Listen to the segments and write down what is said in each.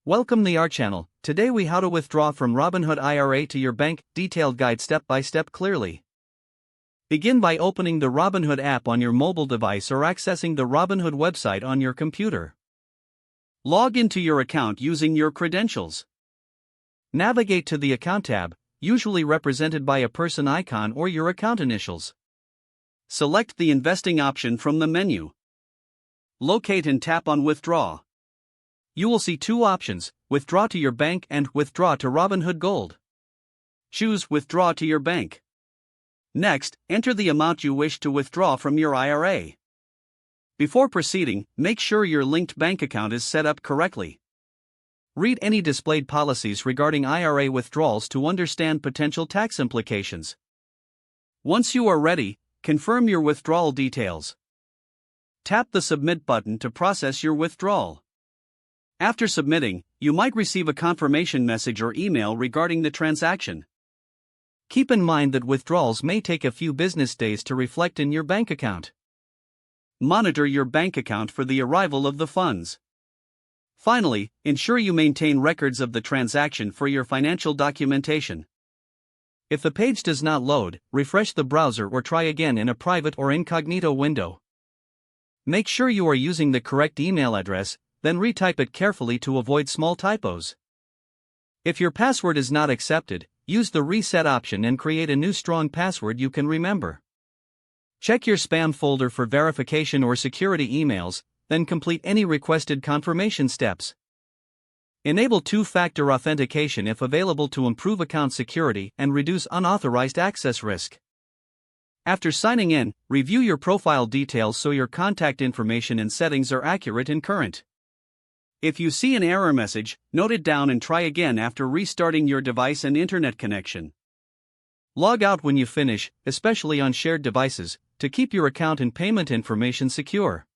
Welcome to our channel. Today we how to withdraw from Robinhood IRA to your bank, detailed guide step by step clearly. Begin by opening the Robinhood app on your mobile device or accessing the Robinhood website on your computer. Log into your account using your credentials. Navigate to the account tab, usually represented by a person icon or your account initials. Select the investing option from the menu. Locate and tap on Withdraw. You will see two options, Withdraw to your bank and Withdraw to Robinhood Gold. Choose Withdraw to your bank. Next, enter the amount you wish to withdraw from your IRA. Before proceeding, make sure your linked bank account is set up correctly. Read any displayed policies regarding IRA withdrawals to understand potential tax implications. Once you are ready, confirm your withdrawal details. Tap the Submit button to process your withdrawal. After submitting, you might receive a confirmation message or email regarding the transaction. Keep in mind that withdrawals may take a few business days to reflect in your bank account. Monitor your bank account for the arrival of the funds. Finally, ensure you maintain records of the transaction for your financial documentation. If the page does not load, refresh the browser or try again in a private or incognito window. Make sure you are using the correct email address, then retype it carefully to avoid small typos. If your password is not accepted, use the reset option and create a new strong password you can remember. Check your spam folder for verification or security emails, then complete any requested confirmation steps. Enable two-factor authentication if available to improve account security and reduce unauthorized access risk. After signing in, review your profile details so your contact information and settings are accurate and current. If you see an error message, note it down and try again after restarting your device and internet connection. Log out when you finish, especially on shared devices, to keep your account and payment information secure.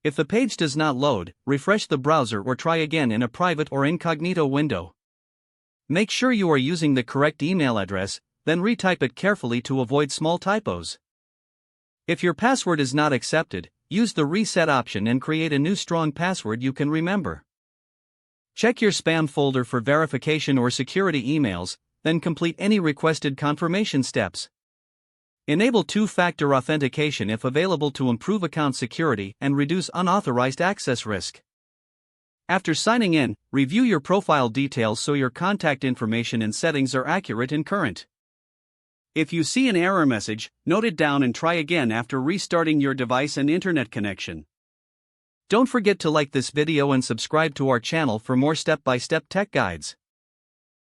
If the page does not load, refresh the browser or try again in a private or incognito window. Make sure you are using the correct email address, then retype it carefully to avoid small typos. If your password is not accepted, use the reset option and create a new strong password you can remember. Check your spam folder for verification or security emails, then complete any requested confirmation steps. Enable two-factor authentication if available to improve account security and reduce unauthorized access risk. After signing in, review your profile details so your contact information and settings are accurate and current. If you see an error message, note it down and try again after restarting your device and internet connection. Don't forget to like this video and subscribe to our channel for more step-by-step tech guides.